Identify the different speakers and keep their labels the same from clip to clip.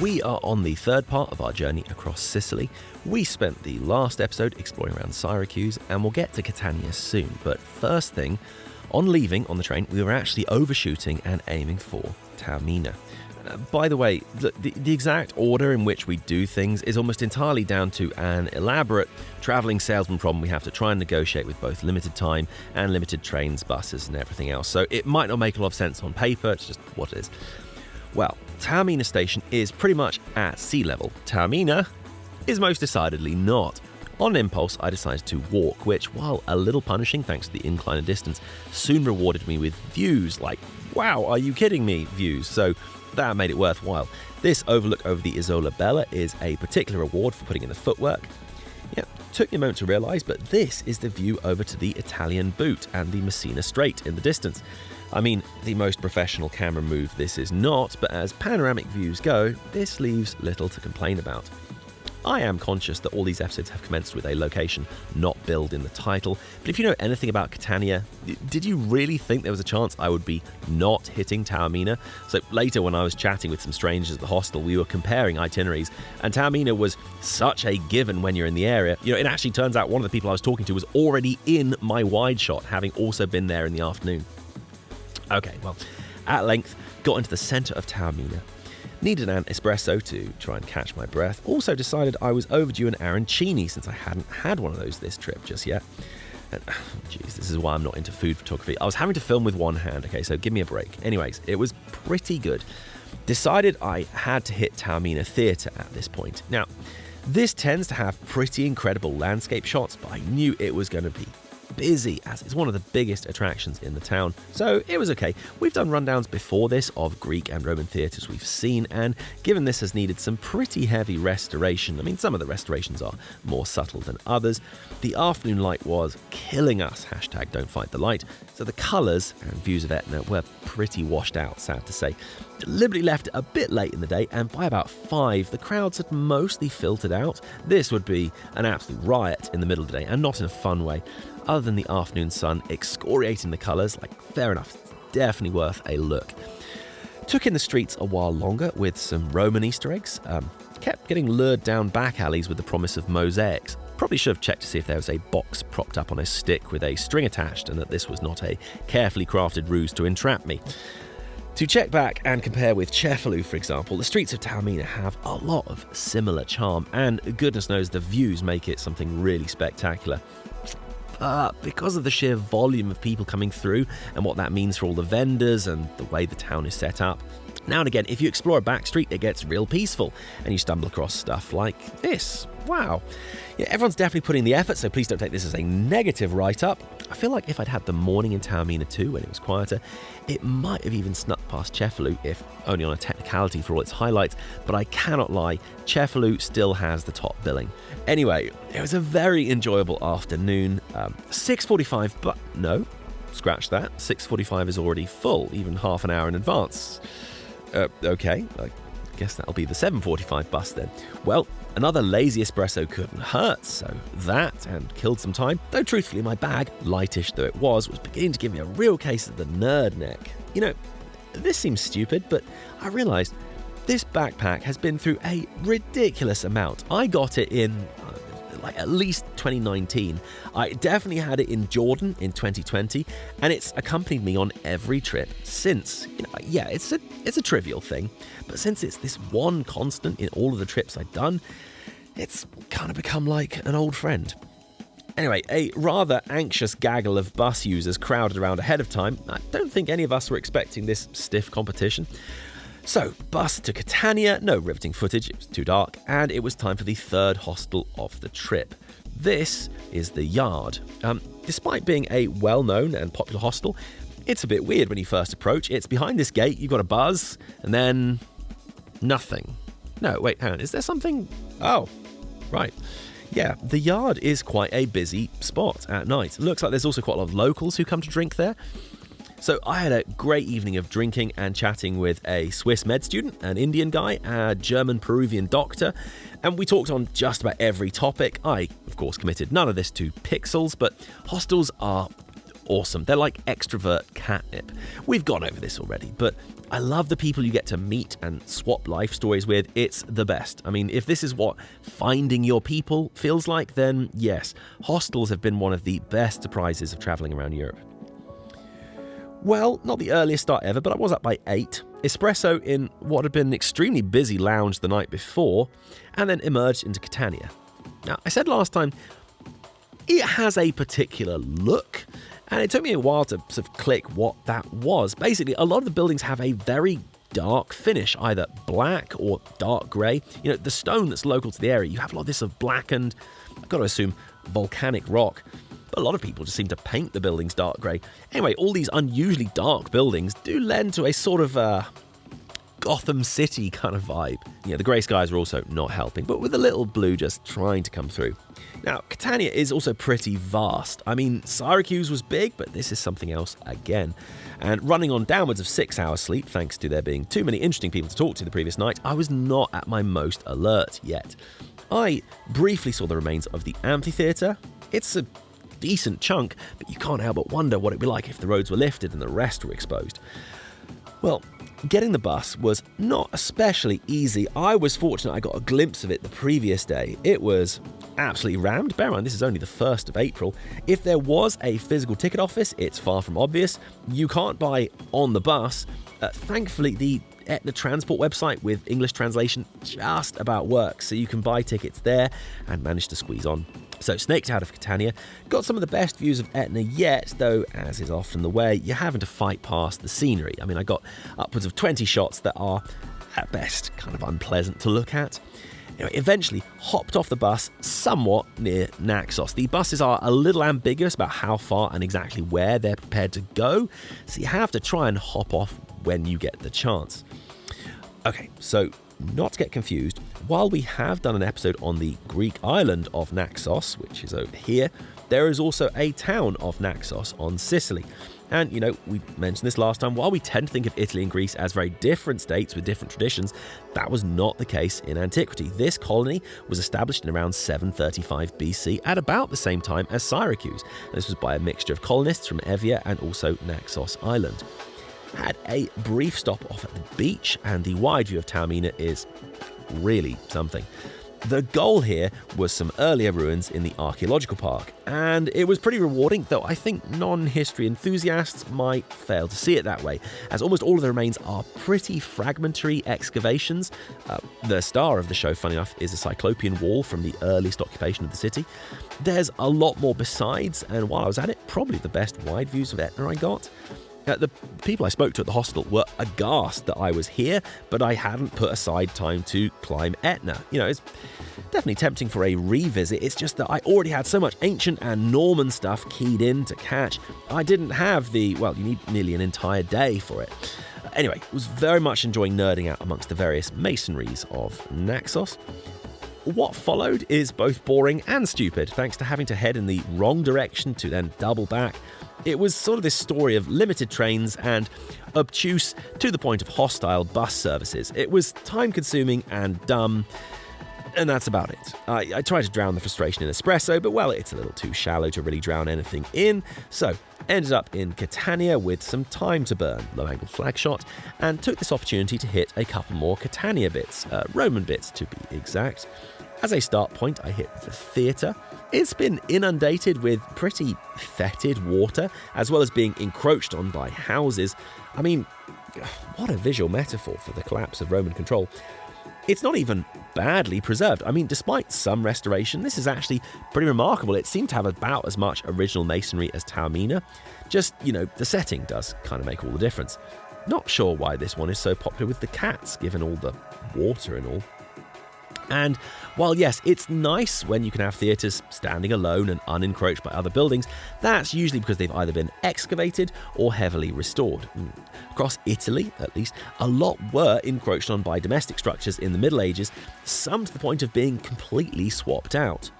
Speaker 1: We are on the third part of our journey across Sicily. We spent the last episode exploring around Syracuse, and we'll get to Catania soon. But first thing, on leaving on the train, we were actually overshooting and aiming for Taormina. By the way, the exact order in which we do things is almost entirely down to an elaborate travelling salesman problem we have to try and negotiate with both limited time and limited trains, buses and everything else. So it might not make a lot of sense on paper, it's just what it is. Well, Taormina station is pretty much at sea level. Taormina is most decidedly not. On impulse, I decided to walk, which, while a little punishing thanks to the incline and distance, soon rewarded me with views like, wow, are you kidding me, views. So that made it worthwhile. This overlook over the Isola Bella is a particular reward for putting in the footwork. Yeah, took me a moment to realise, but this is the view over to the Italian Boot and the Messina Strait in the distance. I mean, the most professional camera move this is not, but as panoramic views go, this leaves little to complain about. I am conscious that all these episodes have commenced with a location not billed in the title, but if you know anything about Catania, did you really think there was a chance I would be not hitting Taormina? So later when I was chatting with some strangers at the hostel, we were comparing itineraries, and Taormina was such a given when you're in the area. You know, it actually turns out one of the people I was talking to was already in my wide shot, having also been there in the afternoon. Okay, well, at length, got into the centre of Taormina. Needed an espresso to try and catch my breath. Also decided I was overdue an arancini since I hadn't had one of those this trip just yet. And, geez, this is why I'm not into food photography. I was having to film with one hand, okay, so give me a break. Anyways, it was pretty good. Decided I had to hit Taormina Theatre at this point. Now, this tends to have pretty incredible landscape shots, but I knew it was going to be busy as it's one of the biggest attractions in the town, so it was okay. We've done rundowns before this of Greek and Roman theatres we've seen, and given this has needed some pretty heavy restoration, I mean some of the restorations are more subtle than others, the afternoon light was killing us, hashtag don't fight the light, so the colours and views of Etna were pretty washed out, sad to say. Deliberately left it a bit late in the day, and by about 5 the crowds had mostly filtered out. This would be an absolute riot in the middle of the day, and not in a fun way. Other than the afternoon sun excoriating the colours, like fair enough, it's definitely worth a look. Took in the streets a while longer with some Roman Easter eggs. Kept getting lured down back alleys with the promise of mosaics. Probably should have checked to see if there was a box propped up on a stick with a string attached and that this was not a carefully crafted ruse to entrap me. To check back and compare with Cefalù, for example, the streets of Taormina have a lot of similar charm, and goodness knows the views make it something really spectacular. Because of the sheer volume of people coming through and what that means for all the vendors and the way the town is set up, now and again, if you explore a back street, it gets real peaceful and you stumble across stuff like this. Wow. Yeah, everyone's definitely putting the effort, so please don't take this as a negative write-up. I feel like if I'd had the morning in Taormina too, when it was quieter, it might have even snuck past Cefalù, if only on a technicality for all its highlights, but I cannot lie, Cefalù still has the top billing. Anyway, it was a very enjoyable afternoon. 6:45, but no, scratch that. 6:45 is already full, even half an hour in advance. Okay, I guess that'll be the 7:45 bus then. Well, another lazy espresso couldn't hurt, so that and killed some time. Though truthfully, my bag, lightish though it was beginning to give me a real case of the nerd neck. You know, this seems stupid, but I realised this backpack has been through a ridiculous amount. I got it in at least 2019. I definitely had it in Jordan in 2020, and it's accompanied me on every trip since. You know, yeah, it's a trivial thing, but since it's this one constant in all of the trips I've done, it's kind of become like an old friend. Anyway, a rather anxious gaggle of bus users crowded around ahead of time. I don't think any of us were expecting this stiff competition. So, bus to Catania, no riveting footage, it was too dark, and it was time for the third hostel of the trip. This is the Yard. Despite being a well-known and popular hostel, it's a bit weird when you first approach. It's behind this gate, you've got a buzz, and then nothing. No, wait, hang on, is there something? Oh, right. Yeah, the Yard is quite a busy spot at night. It looks like there's also quite a lot of locals who come to drink there. So I had a great evening of drinking and chatting with a Swiss med student, an Indian guy, a German-Peruvian doctor, and we talked on just about every topic. I, of course, committed none of this to pixels, but hostels are awesome. They're like extrovert catnip. We've gone over this already, but I love the people you get to meet and swap life stories with. It's the best. I mean, if this is what finding your people feels like, then yes, hostels have been one of the best surprises of travelling around Europe. Well, not the earliest start ever, but I was up by 8, espresso in what had been an extremely busy lounge the night before, and then emerged into Catania. Now, I said last time, it has a particular look, and it took me a while to sort of click what that was. Basically, a lot of the buildings have a very dark finish, either black or dark grey. You know, the stone that's local to the area, you have a lot of this sort of blackened, I've got to assume, volcanic rock. But a lot of people just seem to paint the buildings dark grey. Anyway, all these unusually dark buildings do lend to a sort of Gotham City kind of vibe. You know, the grey skies are also not helping, but with a little blue just trying to come through. Now, Catania is also pretty vast. I mean, Syracuse was big, but this is something else again. And running on downwards of 6 hours sleep, thanks to there being too many interesting people to talk to the previous night, I was not at my most alert yet. I briefly saw the remains of the amphitheatre. It's a decent chunk, but you can't help but wonder what it'd be like if the roads were lifted and the rest were exposed. Well, getting the bus was not especially easy. I was fortunate I got a glimpse of it the previous day. It was absolutely rammed. Bear in mind, this is only the 1st of April. If there was a physical ticket office, it's far from obvious. You can't buy on the bus. Thankfully, the Etna Transport website with English translation just about works, so you can buy tickets there and manage to squeeze on. So snaked out of Catania, got some of the best views of Etna yet, though as is often the way, you're having to fight past the scenery. I mean, I got upwards of 20 shots that are, at best, kind of unpleasant to look at. Anyway, eventually hopped off the bus somewhat near Naxos. The buses are a little ambiguous about how far and exactly where they're prepared to go, so you have to try and hop off when you get the chance. Okay, so not to get confused, while we have done an episode on the Greek island of Naxos, which is over here, there is also a town of Naxos on Sicily. And, you know, we mentioned this last time, while we tend to think of Italy and Greece as very different states with different traditions, that was not the case in antiquity. This colony was established in around 735 BC at about the same time as Syracuse. This was by a mixture of colonists from Evia and also Naxos Island. Had a brief stop off at the beach, and the wide view of Taormina is really something. The goal here was some earlier ruins in the archaeological park, and it was pretty rewarding, though I think non-history enthusiasts might fail to see it that way, as almost all of the remains are pretty fragmentary excavations. The star of the show, funny enough, is a Cyclopean wall from the earliest occupation of the city. There's a lot more besides, and while I was at it, probably the best wide views of Etna I got. The people I spoke to at the hostel were aghast that I was here, but I hadn't put aside time to climb Etna. You know, it's definitely tempting for a revisit. It's just that I already had so much ancient and Norman stuff keyed in to catch. I didn't have you need nearly an entire day for it. Anyway, was very much enjoying nerding out amongst the various masonries of Naxos. What followed is both boring and stupid, thanks to having to head in the wrong direction to then double back. It was sort of this story of limited trains and obtuse, to the point of hostile bus services. It was time-consuming and dumb, and that's about it. I tried to drown the frustration in espresso, but well, it's a little too shallow to really drown anything in, so ended up in Catania with some time to burn, low-angle flag shot, and took this opportunity to hit a couple more Catania bits, Roman bits to be exact. As a start point, I hit the theatre. It's been inundated with pretty fetid water, as well as being encroached on by houses. I mean, what a visual metaphor for the collapse of Roman control. It's not even badly preserved. I mean, despite some restoration, this is actually pretty remarkable. It seemed to have about as much original masonry as Taormina. Just, you know, the setting does kind of make all the difference. Not sure why this one is so popular with the cats, given all the water and all. And while yes, it's nice when you can have theatres standing alone and unencroached by other buildings, that's usually because they've either been excavated or heavily restored. Across Italy, at least, a lot were encroached on by domestic structures in the Middle Ages, some to the point of being completely swapped out.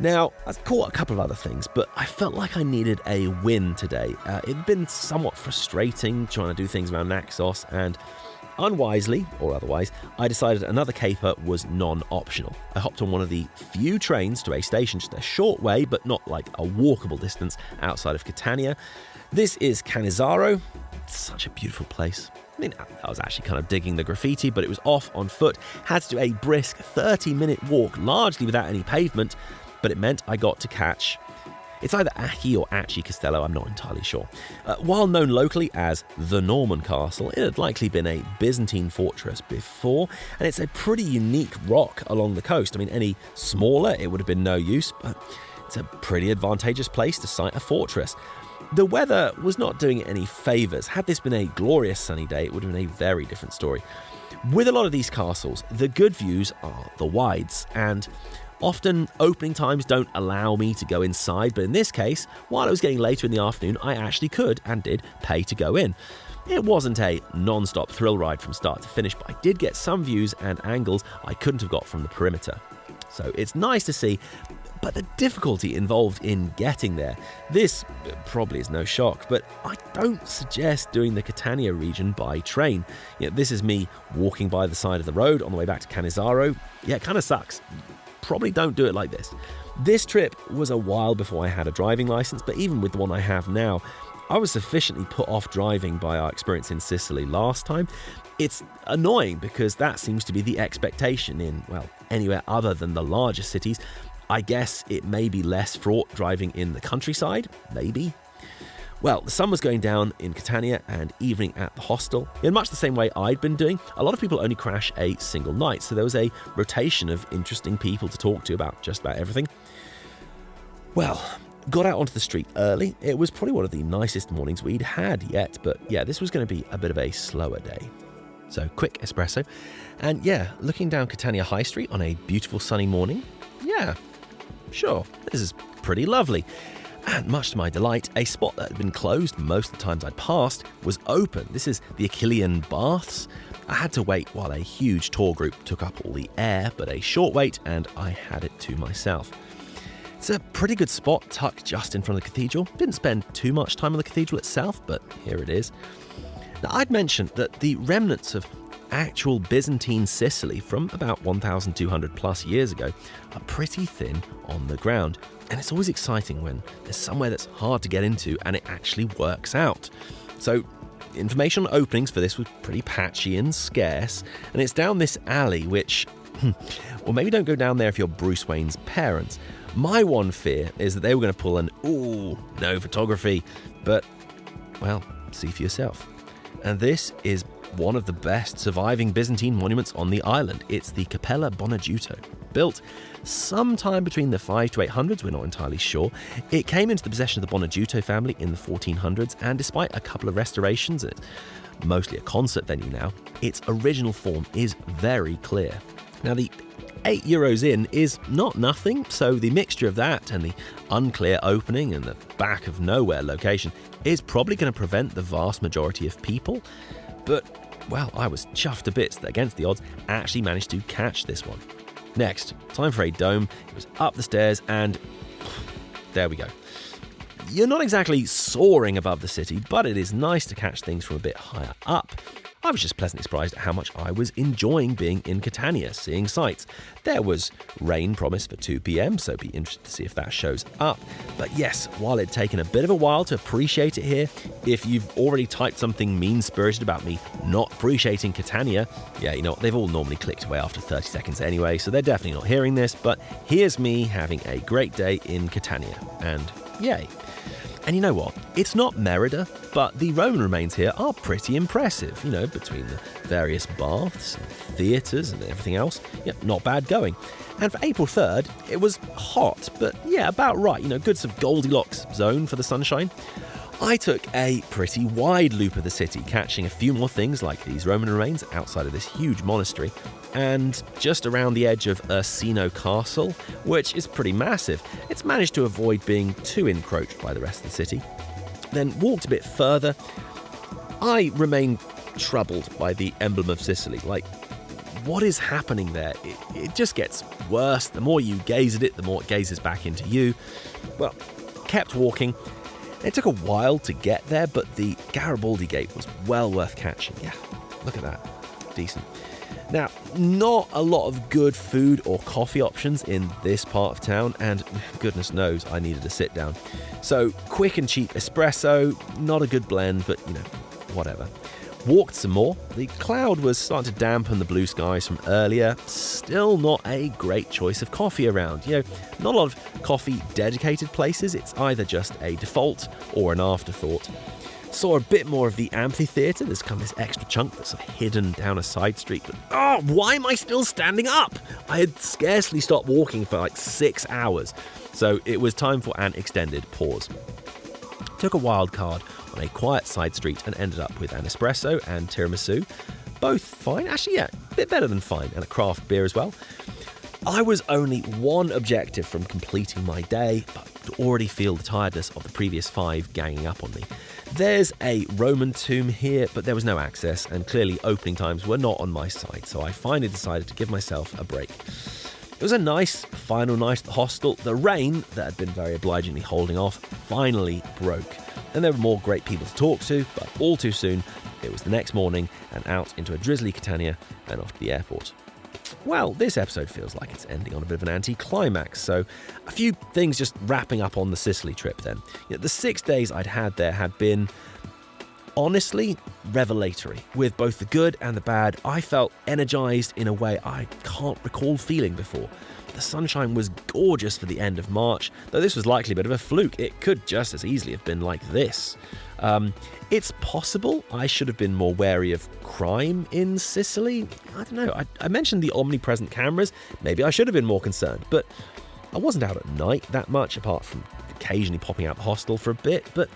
Speaker 1: Now, I've caught a couple of other things, but I felt like I needed a win today. It'd been somewhat frustrating trying to do things around Naxos, and Unwisely, or otherwise, I decided another caper was non-optional. I hopped on one of the few trains to a station just a short way, but not like a walkable distance outside of Catania. This is Canizzaro. It's such a beautiful place. I mean, I was actually kind of digging the graffiti, but it was off on foot. Had to do a brisk 30-minute walk, largely without any pavement, but it meant I got to catch... It's either Aci or Aci Castello, I'm not entirely sure. While known locally as the Norman Castle, it had likely been a Byzantine fortress before, and it's a pretty unique rock along the coast. I mean, any smaller, it would have been no use, but it's a pretty advantageous place to site a fortress. The weather was not doing it any favours. Had this been a glorious sunny day, it would have been a very different story. With a lot of these castles, the good views are the wides, and often opening times don't allow me to go inside, but in this case, while it was getting later in the afternoon, I actually could and did pay to go in. It wasn't a non-stop thrill ride from start to finish, but I did get some views and angles I couldn't have got from the perimeter. So it's nice to see, but the difficulty involved in getting there. This probably is no shock, but I don't suggest doing the Catania region by train. This is me walking by the side of the road on the way back to Canizzaro. Yeah, it kind of sucks. Probably don't do it like this. This trip was a while before I had a driving license, but even with the one I have now, I was sufficiently put off driving by our experience in Sicily last time. It's annoying because that seems to be the expectation in, well, anywhere other than the larger cities. I guess it may be less fraught driving in the countryside, maybe. Well, the sun was going down in Catania and evening at the hostel. In much the same way I'd been doing, a lot of people only crash a single night, so there was a rotation of interesting people to talk to about just about everything. Well, got out onto the street early. It was probably one of the nicest mornings we'd had yet, but yeah, this was going to be a bit of a slower day. So, quick espresso. And yeah, looking down Catania High Street on a beautiful sunny morning, yeah, sure, this is pretty lovely. And much to my delight, a spot that had been closed most of the times I'd passed was open. This is the Achillean Baths. I had to wait while a huge tour group took up all the air, but a short wait and I had it to myself. It's a pretty good spot tucked just in front of the cathedral. Didn't spend too much time on the cathedral itself, but here it is. Now, I'd mentioned that the remnants of actual Byzantine Sicily from about 1,200 plus years ago are pretty thin on the ground. And it's always exciting when there's somewhere that's hard to get into and it actually works out. So information on openings for this was pretty patchy and scarce, and it's down this alley which, well, maybe don't go down there if you're Bruce Wayne's parents. My one fear is that they were going to pull an, ooh, no photography, but, well, see for yourself. And this is one of the best surviving Byzantine monuments on the island. It's the Cappella Bonagiuto, built sometime between the 5 to 800s, we're not entirely sure. It came into the possession of the Bonagiuto family in the 1400s, and despite a couple of restorations, it's mostly a concert venue now, its original form is very clear. Now, the €8 in is not nothing, so the mixture of that and the unclear opening and the back of nowhere location is probably going to prevent the vast majority of people. But, well, I was chuffed to bits that against the odds actually managed to catch this one. Next, time for a dome. It was up the stairs and there we go. You're not exactly soaring above the city, but it is nice to catch things from a bit higher up. I was just pleasantly surprised at how much I was enjoying being in Catania, seeing sights. There was rain promised for 2 p.m, so be interested to see if that shows up. But yes, while it'd taken a bit of a while to appreciate it here, if you've already typed something mean-spirited about me not appreciating Catania, yeah, you know what, they've all normally clicked away after 30 seconds anyway, so they're definitely not hearing this, but here's me having a great day in Catania, and yay. And you know what? It's not Merida, but the Roman remains here are pretty impressive, you know, between the various baths and theatres and everything else. Yeah, not bad going. And for April 3rd, it was hot, but yeah, about right, you know, good sort of Goldilocks zone for the sunshine. I took a pretty wide loop of the city, catching a few more things like these Roman remains outside of this huge monastery, and just around the edge of Ursino Castle, which is pretty massive. It's managed to avoid being too encroached by the rest of the city. Then walked a bit further. I remain troubled by the emblem of Sicily. Like, what is happening there? It just gets worse. The more you gaze at it, the more it gazes back into you. Well, kept walking. It took a while to get there, but the Garibaldi Gate was well worth catching. Yeah, look at that. decent. Now, not a lot of good food or coffee options in this part of town, and goodness knows I needed a sit down. So, quick and cheap espresso, not a good blend, but whatever. Walked some more. The cloud was starting to dampen the blue skies from earlier. Still not a great choice of coffee around. Not a lot of coffee dedicated places. It's either just a default or an afterthought. Saw a bit more of the amphitheatre. There's kind of this extra chunk that's hidden down a side street. But why am I still standing up? I had scarcely stopped walking for like 6 hours. So it was time for an extended pause. Took a wild card on a quiet side street and ended up with an espresso and tiramisu. Both fine. Actually, yeah, a bit better than fine. And a craft beer as well. I was only one objective from completing my day, but could already feel the tiredness of the previous 5 ganging up on me. There's a Roman tomb here, but there was no access, and clearly opening times were not on my side, so I finally decided to give myself a break. It was a nice final night at the hostel. The rain, that had been very obligingly holding off, finally broke. And there were more great people to talk to, but all too soon, it was the next morning and out into a drizzly Catania and off to the airport. Well, this episode feels like it's ending on a bit of an anti-climax, so a few things just wrapping up on the Sicily trip then. The 6 days I'd had there had been, honestly, revelatory. With both the good and the bad, I felt energised in a way I can't recall feeling before. The sunshine was gorgeous for the end of March, though this was likely a bit of a fluke. It could just as easily have been like this. It's possible I should have been more wary of crime in Sicily. I don't know. I mentioned the omnipresent cameras. Maybe I should have been more concerned, but I wasn't out at night that much, apart from occasionally popping out the hostel for a bit, but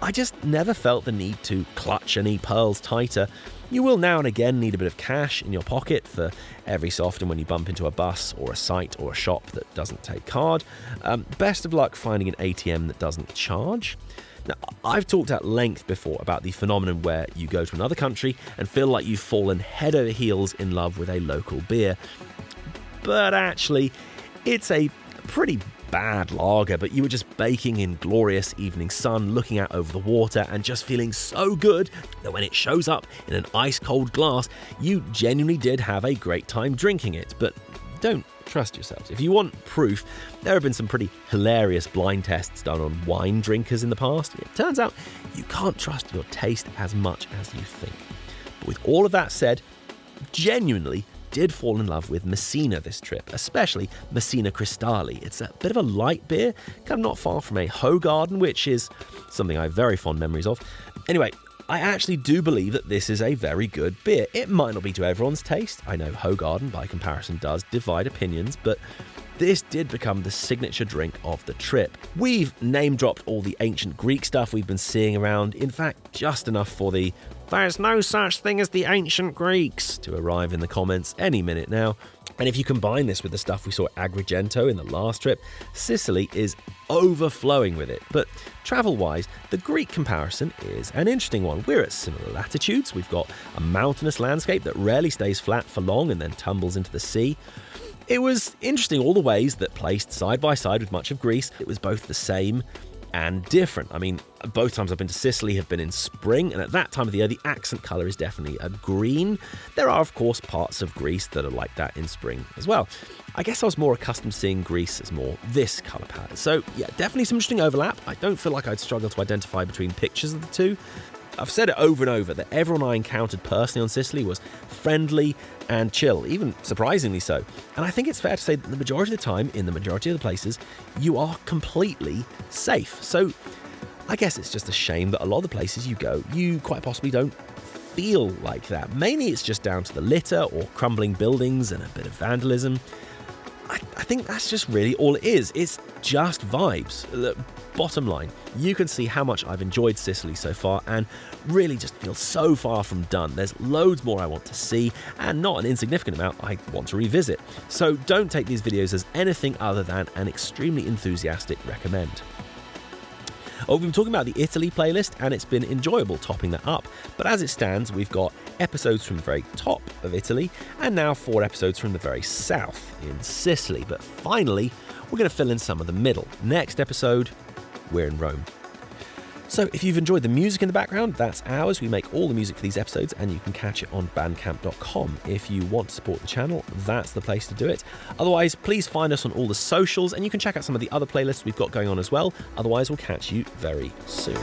Speaker 1: I just never felt the need to clutch any pearls tighter. You will now and again need a bit of cash in your pocket for every so often when you bump into a bus or a site or a shop that doesn't take card. Best of luck finding an ATM that doesn't charge. Now, I've talked at length before about the phenomenon where you go to another country and feel like you've fallen head over heels in love with a local beer. But actually, it's a pretty bad lager, but you were just baking in glorious evening sun, looking out over the water and just feeling so good that when it shows up in an ice-cold glass, you genuinely did have a great time drinking it. But don't trust yourselves. If you want proof, there have been some pretty hilarious blind tests done on wine drinkers in the past. It turns out you can't trust your taste as much as you think. But with all of that said, genuinely did fall in love with Messina this trip, especially Messina Cristalli. It's a bit of a light beer, kind of not far from a Hoegaarden, which is something I have very fond memories of. Anyway, I actually do believe that this is a very good beer. It might not be to everyone's taste. I know Hoegaarden, by comparison, does divide opinions, but this did become the signature drink of the trip. We've name-dropped all the ancient Greek stuff we've been seeing around, in fact, just enough for the "there's no such thing as the ancient Greeks" to arrive in the comments any minute now. And if you combine this with the stuff we saw at Agrigento in the last trip, Sicily is overflowing with it. But travel-wise, the Greek comparison is an interesting one. We're at similar latitudes. We've got a mountainous landscape that rarely stays flat for long and then tumbles into the sea. It was interesting all the ways that, placed side by side with much of Greece, it was both the same and different. I mean, both times I've been to Sicily have been in spring, and at that time of the year, the accent colour is definitely a green. There are, of course, parts of Greece that are like that in spring as well. I guess I was more accustomed to seeing Greece as more this colour palette. So, yeah, definitely some interesting overlap. I don't feel like I'd struggle to identify between pictures of the two. I've said it over and over that everyone I encountered personally on Sicily was friendly and chill, even surprisingly so. And I think it's fair to say that the majority of the time, in the majority of the places, you are completely safe. So I guess it's just a shame that a lot of the places you go, you quite possibly don't feel like that. Mainly it's just down to the litter or crumbling buildings and a bit of vandalism. I think that's just really all it is. It's just vibes. Look, bottom line, you can see how much I've enjoyed Sicily so far and really just feel so far from done. There's loads more I want to see and not an insignificant amount I want to revisit. So don't take these videos as anything other than an extremely enthusiastic recommend. We've been talking about the Italy playlist, and it's been enjoyable topping that up. But as it stands, we've got episodes from the very top of Italy, and now 4 episodes from the very south in Sicily. But finally, we're going to fill in some of the middle. Next episode, we're in Rome. So if you've enjoyed the music in the background, that's ours. We make all the music for these episodes and you can catch it on bandcamp.com. If you want to support the channel, that's the place to do it. Otherwise, please find us on all the socials and you can check out some of the other playlists we've got going on as well. Otherwise, we'll catch you very soon.